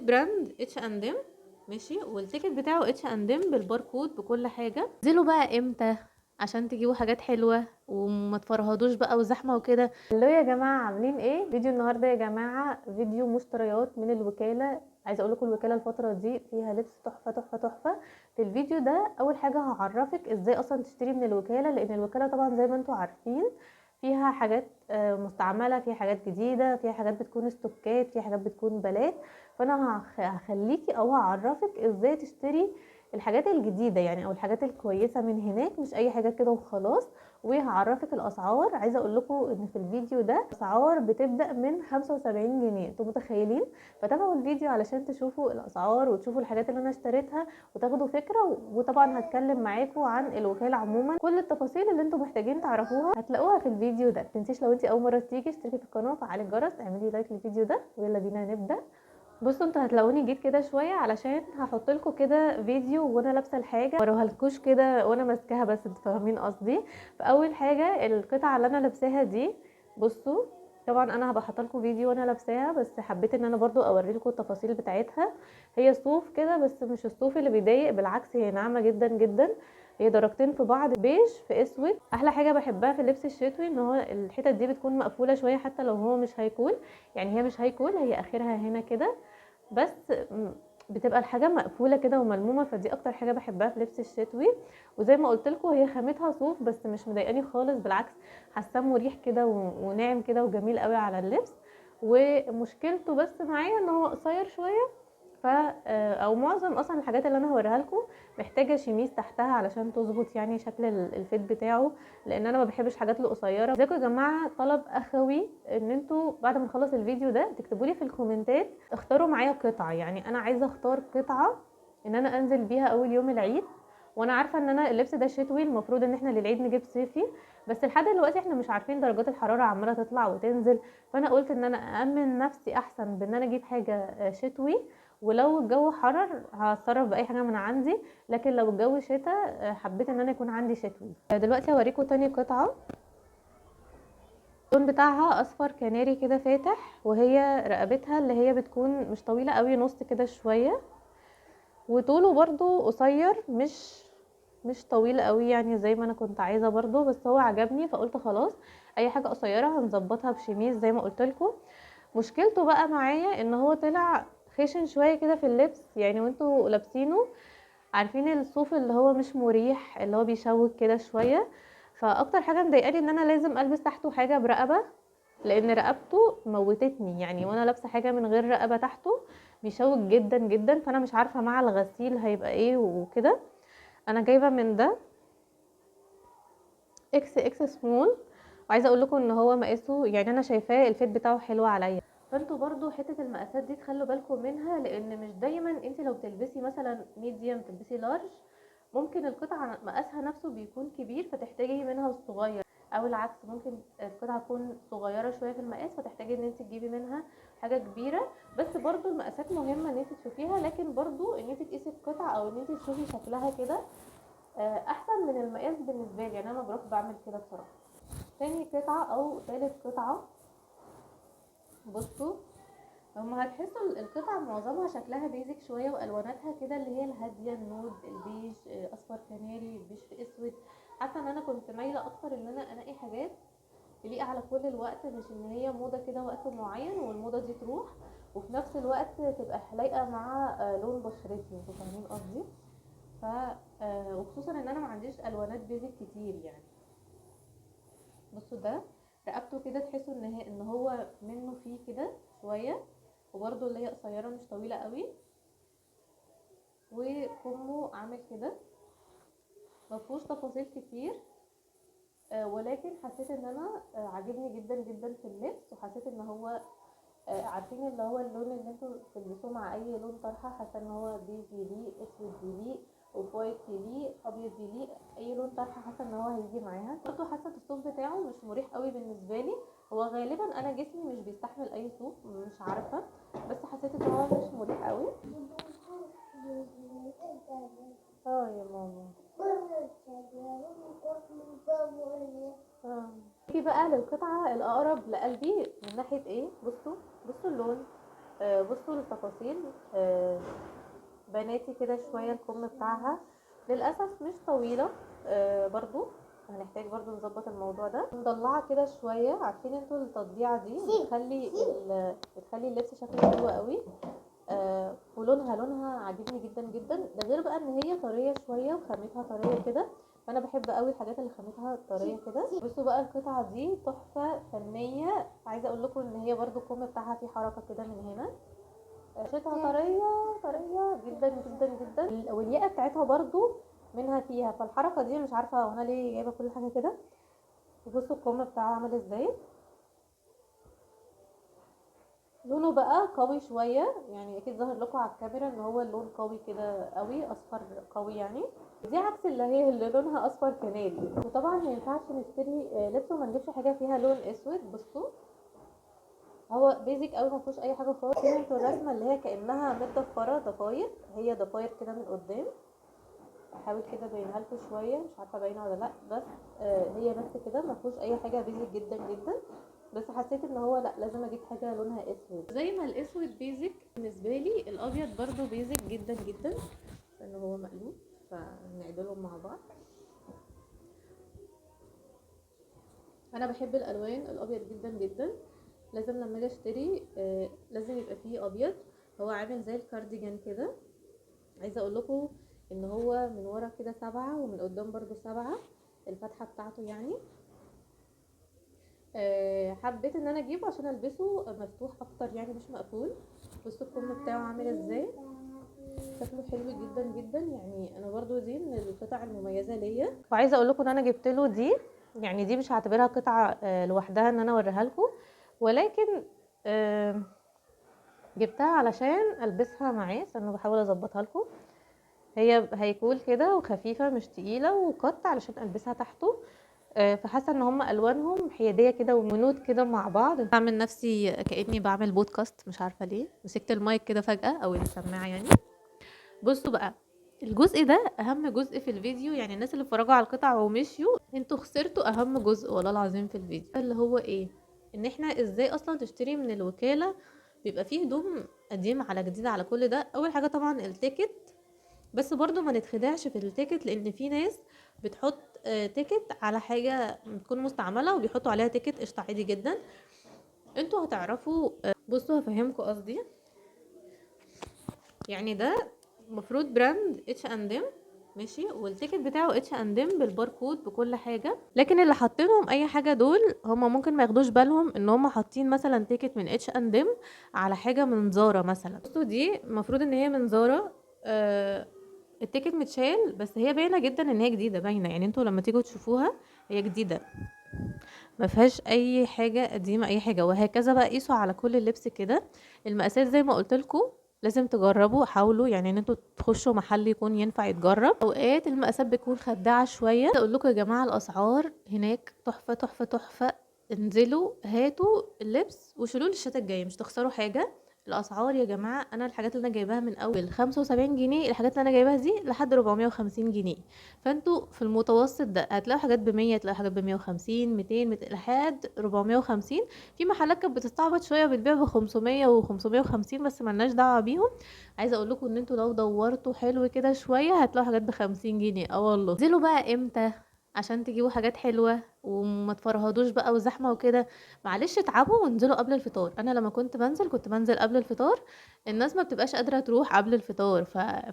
براند H&M ماشي، والتيكت بتاعه H&M بالباركود بكل حاجه. نزلوا بقى امتى عشان تجيبوا حاجات حلوه وما تفرهدوش بقى وزحمه وكده؟ الو يا جماعه، عاملين ايه؟ فيديو النهارده يا جماعه فيديو مشتريات من الوكاله. عايزه اقول لكم الوكاله الفتره دي فيها لبس تحفه تحفه تحفه. في الفيديو ده اول حاجه هعرفك ازاي اصلا تشتري من الوكاله، لان الوكاله طبعا زي ما انتم عارفين فيها حاجات مستعمله، فيها حاجات جديده، فيها حاجات بتكون استوكات، فيها حاجات بتكون بلات. فانا هخليكي او هعرفك ازاي تشتري الحاجات الجديده يعني، او الحاجات الكويسه من هناك، مش اي حاجات كده وخلاص. وهعرفك الاسعار. عايزه اقول لكم ان في الفيديو ده اسعار بتبدا من 75 جنيه، انتوا متخيلين؟ فتابعوا الفيديو علشان تشوفوا الاسعار وتشوفوا الحاجات اللي انا اشتريتها وتاخدوا فكره. وطبعا هتكلم معاكم عن الوكاله عموما، كل التفاصيل اللي انتوا محتاجين تعرفوها هتلاقوها في الفيديو ده. متنسيش لو انت اول مره تيجي اشتركي في القناه وفعلي الجرس، اعملي لايك للفيديو ده، ويلا بينا نبدا. بصوا انتوا هتلاقوني جيت كده شويه علشان هحط لكم كده فيديو وانا لابسه الحاجه، ما اوريهالكوش كده وانا ماسكاها، بس انتوا فاهمين قصدي. فاول حاجه القطعه اللي انا لابساها دي، بصوا طبعا انا هبقى حاطه لكم فيديو وانا لابساها، بس حبيت ان انا برضو اوري لكم التفاصيل بتاعتها. هي صوف كده، بس مش الصوف اللي بيضايق، بالعكس هي ناعمه جدا جدا. هي درجتين في بعض، بيج في اسود. احلى حاجه بحبها في اللبس الشتوي ان هو الحتت دي بتكون مقفوله شويه، حتى لو هو مش هيكول. يعني هي مش هيكول، هي اخرها هنا كده بس، بتبقى الحاجه مقفوله كده وملمومه، فدي اكتر حاجه بحبها في لبس الشتوي. وزي ما قلت لكم هي خامتها صوف، بس مش مضايقاني خالص، بالعكس حاساه مريح كده وناعم كده وجميل قوي على اللبس. ومشكلته بس معايا ان هو قصير شويه، ف او معظم اصلا الحاجات اللي انا هوريها لكم محتاجه شميس تحتها علشان تظبط يعني شكل الفيت بتاعه، لان انا ما بحبش حاجات القصيره. ازيكم يا جماعه؟ طلب اخوي ان انتوا بعد ما نخلص الفيديو ده تكتبوا لي في الكومنتات اختاروا معايا قطعه. يعني انا عايزه اختار قطعه ان انا انزل بيها اول يوم العيد. وانا عارفه ان انا اللبس ده شتوي، المفروض ان احنا للعيد نجيب صيفي، بس لحد دلوقتي احنا مش عارفين درجات الحراره عماله تطلع وتنزل. فانا قلت ان انا اامن نفسي احسن بان انا اجيب حاجه شتوي، ولو الجو حرر هتصرف باي حاجه من عندي. لكن لو الجو شتاء حبيت ان انا يكون عندي شتوي. دلوقتي هوريكم تاني قطعه. اللون بتاعها اصفر كناري كده فاتح، وهي رقبتها اللي هي بتكون مش طويله قوي، نص كده شويه، وطوله برضو قصير، مش طويل قوي يعني زي ما انا كنت عايزه برضو، بس هو عجبني فقلت خلاص اي حاجه قصيره هنظبطها بشميز زي ما قلت لكم. مشكلته بقى معايا ان هو طلع خشن شويه كده في اللبس يعني، وانتوا لابسينه عارفين الصوف اللي هو مش مريح، اللي هو بيشوك كده شويه. فاكتر حاجه مضايقاني ان انا لازم البس تحته حاجه برقبه، لان رقبته موتتني يعني، وانا لابسه حاجه من غير رقبه تحته بيشوك جدا جدا. فانا مش عارفه مع الغسيل هيبقى ايه وكده. انا جايبه من ده اكس اكس سمول، وعايزه اقول لكم ان هو مقاسه يعني انا شايفاه الفيت بتاعه حلو عليا. فانتوا برضو حته المقاسات دي تخلوا بالكم منها، لان مش دايما انت لو بتلبسي مثلا ميديوم تلبسي لارج، ممكن القطعه مقاسها نفسه بيكون كبير فتحتاجي منها الصغير، او العكس ممكن القطعه تكون صغيره شويه في المقاس فتحتاجي ان انت تجيبي منها حاجه كبيره. بس برضو المقاسات مهمه ان انت تشوفيها، لكن برضو ان انت تقيسي القطعه او ان انت تشوفي شكلها كده احسن من المقاس بالنسبه لي. يعني انا بروح بعمل كده بصراحه. تاني قطعه او تالت قطعه، بصوا هما هتحسوا القطعة معظمها شكلها بيزك شوية، والواناتها كده اللي هي الهادية، النود، البيج، اصفر كناري، بيج في اسود. حاسة ان انا كنت مايلة اكتر ان انا انقي حاجات تليق على كل الوقت، مش ان هي موضة كده وقت معين والموضة دي تروح، وفي نفس الوقت تبقى لايقة مع لون بشرتي، انتوا فاهمين قصدي. ف وخصوصا ان انا ما عنديش الوانات بيزك كتير يعني. بصوا ده رقبته كده تحسوا ان هو منه فيه كده شويه، وبرده اللي هي قصيره مش طويله قوي، وكمه عامل كده مفهوش تفاصيل كتير. ولكن حسيت ان انا عاجبني جدا جدا في اللبس، وحسيت ان هو عارفين اللي هو اللون اللي انتوا تلبسوه مع اي لون طرحه، حاسه ان هو بيج يليق، اسود يليق، اوف وايت يليق، ابيض يليق، اي لون طرحه حاسه ان هو هيجي معاها. برضه حاسه الصوف بتاعه مش مريح قوي بالنسبه لي، هو غالبا انا جسمي مش بيستحمل اي صوف مش عارفه، بس حسيت ان هو مش مريح قوي. يا ماما. نيجي بقى للقطعه الاقرب لقلبي من ناحيه ايه، بصوا اللون بصوا للتفاصيل. بناتي كده شويه الكم بتاعها للاسف مش طويله. برضو هنحتاج برضو نظبط الموضوع ده. مضلعه كده شويه، عارفين انتوا التضليعه دي بتخلي اللبس شكله حلو قوي. ولونها عاجبني جدا جدا. ده غير بقى ان هي طريه شويه وخامتها طريه كده، فانا بحب قوي الحاجات اللي خامتها طريه كده. بصوا بقى القطعه دي تحفه فنيه. عايزه اقول لكم ان هي برضو الكم بتاعها فيه حركه كده من هنا. قشرتها طريه جدا جدا جدا، والياقه بتاعتها برضو منها فيها، فالحركه دي مش عارفه وانا ليه جايبه كل حاجه كده. وبصوا الكم بتاعها عامل ازاي. لونه بقى قوي شويه، يعني اكيد ظاهر لكم على الكاميرا ان هو اللون قوي كده قوي، اصفر قوي يعني. دي عكس اللي لونها اصفر كناري. وطبعا ما ينفعش نشتري لبس وما نجيبش حاجه فيها لون اسود. بصوا هو بيزك قوي، ما فيهوش اي حاجه خالص. هنا انتوا الرسمه اللي هي كانها متضفره ضفاير، هي ضفاير كده من قدام. احاول كده ابينها لكم شويه، مش عارفه باينه ولا لا، بس هي بس كده، ما فيهوش اي حاجه، بيزك جدا جدا. بس حسيت ان هو لا، لازم اجيب حاجه لونها اسود. زي ما الاسود بيزك بالنسبه لي، الابيض برضو بيزك جدا جدا، لانه هو مقلوب، فنعدلهم مع بعض. انا بحب الالوان الابيض جدا جدا. لازم لما اجي اشتري لازم يبقى فيه ابيض. هو عامل زي الكارديجان كده. عايزه اقول لكم ان هو من ورا كده 7 ومن قدام برضو 7، الفتحه بتاعته يعني. حبيت ان انا اجيبه عشان البسه مفتوح اكتر يعني، مش مقفول. بصوا الكم بتاعه عامل ازاي، شكله حلو جدا جدا يعني. انا برضو دي من القطع المميزه ليا. وعايزه اقول لكم ان انا جبت له دي، يعني دي مش هعتبرها قطعه لوحدها ان انا اوريها لكم، ولكن جبتها علشان البسها معاه، انا بحاول اظبطها لكم. هي هيكول كده وخفيفه مش تقيله، وقط علشان البسها تحته. فحاسه ان هم الوانهم حياديه كده ومنود كده مع بعض. بعمل نفسي كاني بعمل بودكاست، مش عارفه ليه مسكت المايك كده فجاه، او السماعه يعني. بصوا بقى، الجزء ده اهم جزء في الفيديو، يعني الناس اللي اتفرجوا على القطع ومشيوا انتوا خسرتوا اهم جزء والله العظيم في الفيديو. اللي هو ايه؟ ان احنا ازاي اصلا تشتري من الوكاله، بيبقى فيه هدوم قديم على جديد على كل ده. اول حاجه طبعا التيكت، بس برضو ما نتخدعش في التيكت، لان في ناس بتحط تيكت على حاجه تكون مستعمله وبيحطوا عليها تيكت قشطه عادي جدا. انتوا هتعرفوا. بصوا هفهمكم قصدي. يعني ده المفروض براند اتش اند ام، ماشي، والتيكت بتاعه اتش اند ام بالباركود بكل حاجه. لكن اللي حاطينهم اي حاجه دول هم ممكن ما ياخدوش بالهم ان هم حاطين مثلا تيكت من اتش اند ام على حاجه من زارا مثلا. بصوا دي المفروض ان هي من زارا. التيكت متشال، بس هي باينه جدا ان هي جديده، باينه يعني. انتوا لما تيجوا تشوفوها هي جديده، ما فيهاش اي حاجه قديمه اي حاجه. وهكذا بقى قيسوا على كل اللبس كده. المقاسات زي ما قلت لكم لازم تجربوا، حاولوا يعني ان انتوا تخشوا محل يكون ينفع يتجرب. اوقات المقاسات بتكون خداعه شويه. اقول لكم يا جماعه الاسعار هناك تحفه تحفه تحفه. انزلوا هاتوا اللبس وشيلوه للشتا الجاي، مش تخسروا حاجه. الاسعار يا جماعه، انا الحاجات اللي انا جايباها من اول 75 جنيه، الحاجات اللي انا جايباها دي لحد 450 جنيه. فانتوا في المتوسط ده هتلاقوا حاجات ب100، هتلاقوا حاجات ب150 200 لحد 450. في محلات كانت بتستعبط شويه بتبيع ب500 و550، بس ملناش دعوه بيهم. عايزه اقول لكم ان انتوا لو دورتوا حلو كده شويه هتلاقوا حاجات ب50 جنيه. والله نزلوا بقى امتى عشان تجيبوا حاجات حلوه وما تفرهدوش بقى وزحمه وكده؟ معلش اتعبوا وانزلوا قبل الفطار. انا لما كنت بنزل قبل الفطار. الناس ما بتبقاش قادره تروح قبل الفطار،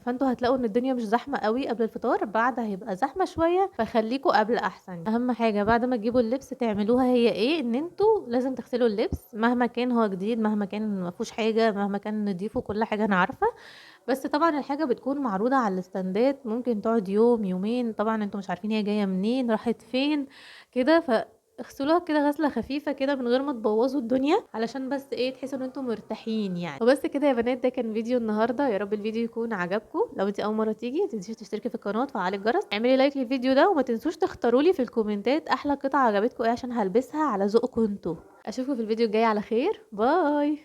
فانتوا هتلاقوا ان الدنيا مش زحمه قوي قبل الفطار، بعد هيبقى زحمه شويه، فخليكوا قبل احسن. اهم حاجه بعد ما تجيبوا اللبس تعملوها هي ايه؟ ان انتوا لازم تغسلوا اللبس مهما كان هو جديد، مهما كان ما فيهوش حاجه، مهما كان نضيف وكل حاجه انا عارفه. بس طبعا الحاجه بتكون معروضه على الاستندات، ممكن تقعد يوم يومين، طبعا انتوا مش عارفين هي جايه منين راحت فين كده. اغسلوها كده غسله خفيفه كده من غير ما تبوظوا الدنيا، علشان بس ايه تحسوا ان انتم مرتاحين يعني. وبس كده يا بنات، ده كان فيديو النهارده. يا رب الفيديو يكون عجبكم. لو انت اول مره تيجي متنسيش تشتركي في القناه وتفعلي الجرس، اعملي لايك للفيديو ده، وما تنسوش تختاروا لي في الكومنتات احلى قطعه عجبتكم ايه عشان هلبسها على ذوقكم انتوا. اشوفكم في الفيديو الجاي على خير. باي.